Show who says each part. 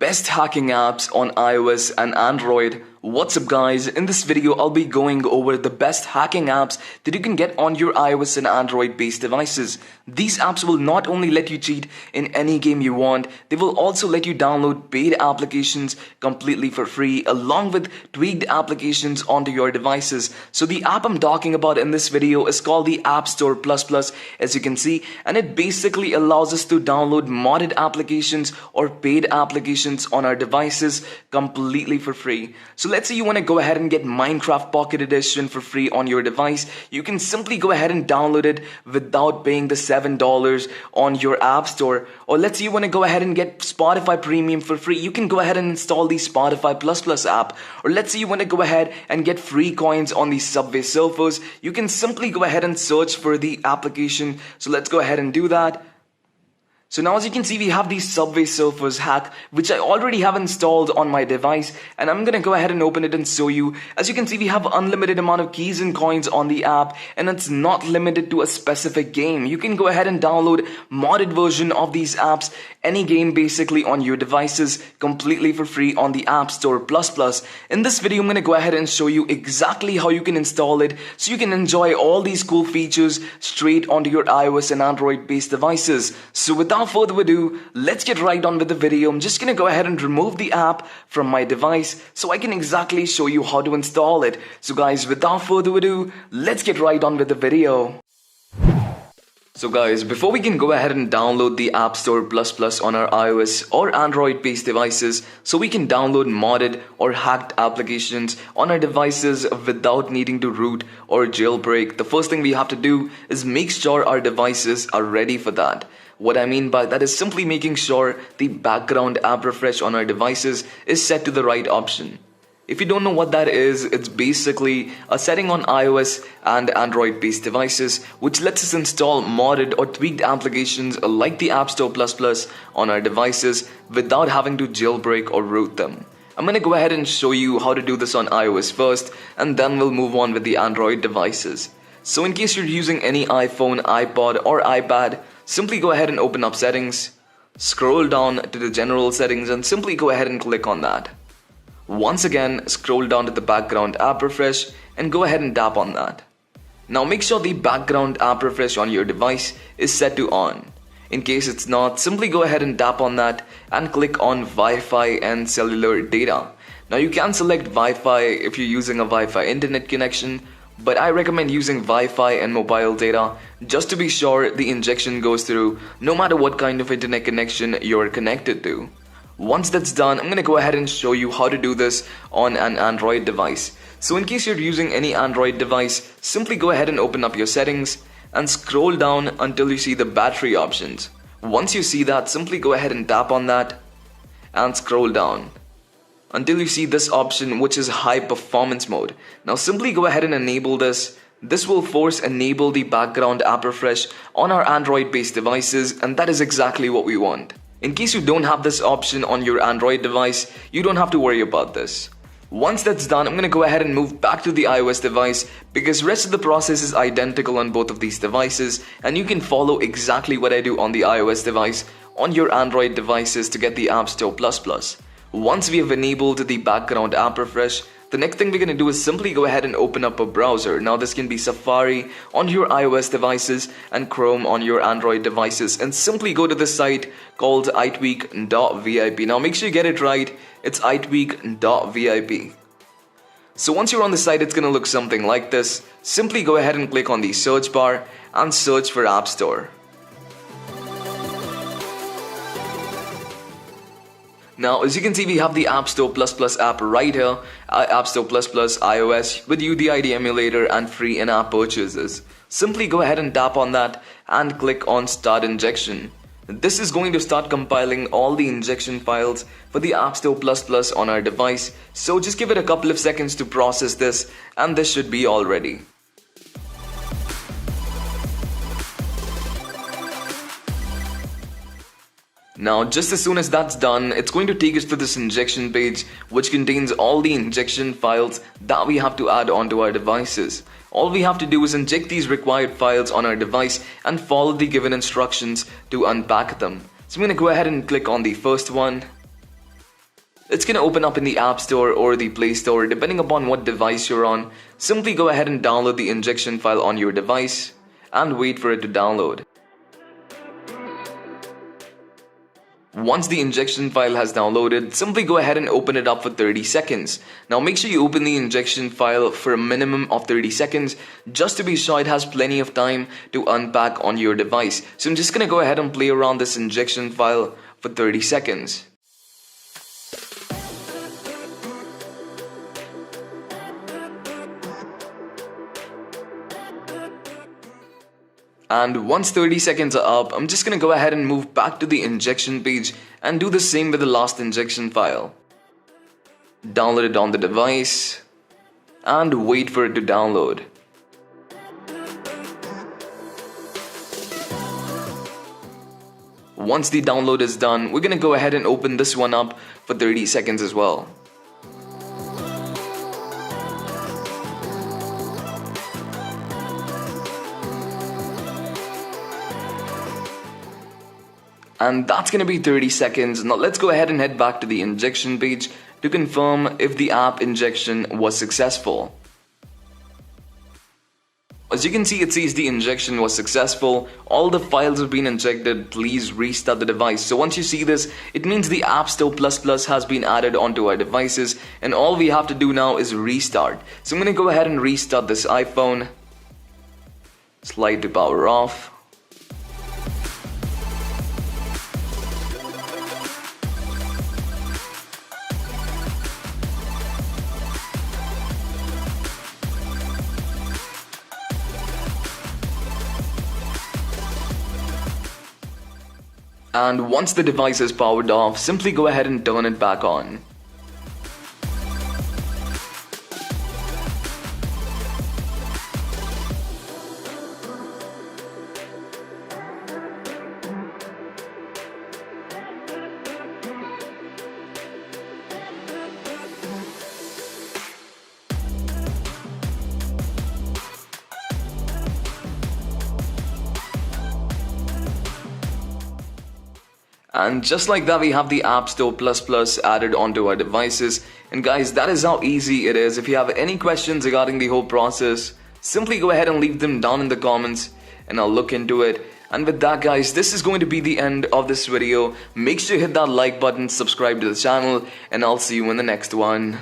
Speaker 1: Best hacking apps on iOS and Android. What's up guys, in this video I'll be going over the best hacking apps that you can get on your iOS and Android based devices. These apps will not only let you cheat in any game you want, they will also let you download paid applications completely for free along with tweaked applications onto your devices. So the app I'm talking about in this video is called the App Store Plus Plus, as you can see, and it basically allows us to download modded applications or paid applications on our devices completely for free. So let's say you want to go ahead and get Minecraft Pocket Edition for free on your device. You can simply go ahead and download it without paying the $7 on your app store. Or let's say you want to go ahead and get Spotify Premium for free. You can go ahead and install the Spotify Plus Plus app. Or let's say you want to go ahead and get free coins on the Subway Surfers. You can simply go ahead and search for the application. So let's go ahead and do that. So now as you can see, we have the Subway Surfers hack, which I already have installed on my device, and I'm gonna go ahead and open it and show you. As you can see, we have unlimited amount of keys and coins on the app, and it's not limited to a specific game. You can go ahead and download modded version of these apps, any game basically on your devices, completely for free on the App Store Plus Plus. In this video, I'm gonna go ahead and show you exactly how you can install it, so you can enjoy all these cool features straight onto your iOS and Android based devices. So without further ado, let's get right on with the video. I'm just gonna go ahead and remove the app from my device so I can exactly show you how to install it. So guys, without further ado, let's get right on with the video. So guys, before we can go ahead and download the App Store Plus Plus on our iOS or Android based devices, so we can download modded or hacked applications on our devices without needing to root or jailbreak, the first thing we have to do is make sure our devices are ready for that. What I mean by that is simply making sure the background app refresh on our devices is set to the right option. If you don't know what that is, it's basically a setting on iOS and Android based devices which lets us install modded or tweaked applications like the App Store Plus Plus on our devices without having to jailbreak or root them. I'm going to go ahead and show you how to do this on iOS first, and then we'll move on with the Android devices. So in case you're using any iPhone, iPod or iPad, simply go ahead and open up settings, scroll down to the general settings and simply go ahead and click on that. Once again, scroll down to the background app refresh and go ahead and tap on that. Now make sure the background app refresh on your device is set to on. In case it's not, simply go ahead and tap on that and click on Wi-Fi and cellular data. Now you can select Wi-Fi if you're using a Wi-Fi internet connection, but I recommend using Wi-Fi and mobile data just to be sure the injection goes through no matter what kind of internet connection you're connected to. Once that's done, I'm going to go ahead and show you how to do this on an Android device. So in case you're using any Android device, simply go ahead and open up your settings and scroll down until you see the battery options. Once you see that, simply go ahead and tap on that and scroll down until you see this option, which is high performance mode. Now simply go ahead and enable this. This will force enable the background app refresh on our Android based devices, and that is exactly what we want. In case you don't have this option on your Android device, you don't have to worry about this. Once that's done, I'm going to go ahead and move back to the iOS device because rest of the process is identical on both of these devices, and you can follow exactly what I do on the iOS device on your Android devices to get the App Store Plus Plus. Once we have enabled the background app refresh, the next thing we're going to do is simply go ahead and open up a browser. Now this can be Safari on your iOS devices and Chrome on your Android devices, and simply go to this site called itweak.vip. Now make sure you get it right, it's itweak.vip. So once you're on the site, it's going to look something like this. Simply go ahead and click on the search bar and search for App Store. Now, as you can see, we have the App Store Plus Plus app right here, App Store Plus Plus iOS with UDID emulator and free in-app purchases. Simply go ahead and tap on that and click on Start Injection. This is going to start compiling all the injection files for the App Store Plus Plus on our device. So just give it a couple of seconds to process this, and this should be all ready. Now just as soon as that's done, it's going to take us to this injection page which contains all the injection files that we have to add onto our devices. All we have to do is inject these required files on our device and follow the given instructions to unpack them. So I'm going to go ahead and click on the first one. It's going to open up in the App Store or the Play Store depending upon what device you're on. Simply go ahead and download the injection file on your device and wait for it to download. Once the injection file has downloaded, simply go ahead and open it up for 30 seconds. Now make sure you open the injection file for a minimum of 30 seconds just to be sure it has plenty of time to unpack on your device. So I'm just going to go ahead and play around this injection file for 30 seconds. And once 30 seconds are up, I'm just going to go ahead and move back to the injection page and do the same with the last injection file. Download it on the device and wait for it to download. Once the download is done, we're going to go ahead and open this one up for 30 seconds as well. And that's going to be 30 seconds. Now let's go ahead and head back to the injection page to confirm if the app injection was successful. As you can see, it says the injection was successful. All the files have been injected. Please restart the device. So once you see this, it means the App Store ++ has been added onto our devices, and all we have to do now is restart. So I'm going to go ahead and restart this iPhone. Slide to power off. And once the device is powered off, simply go ahead and turn it back on. And just like that, we have the App Store ++ added onto our devices. And guys, that is how easy it is. If you have any questions regarding the whole process, simply go ahead and leave them down in the comments and I'll look into it. And with that guys, this is going to be the end of this video. Make sure you hit that like button, subscribe to the channel, and I'll see you in the next one.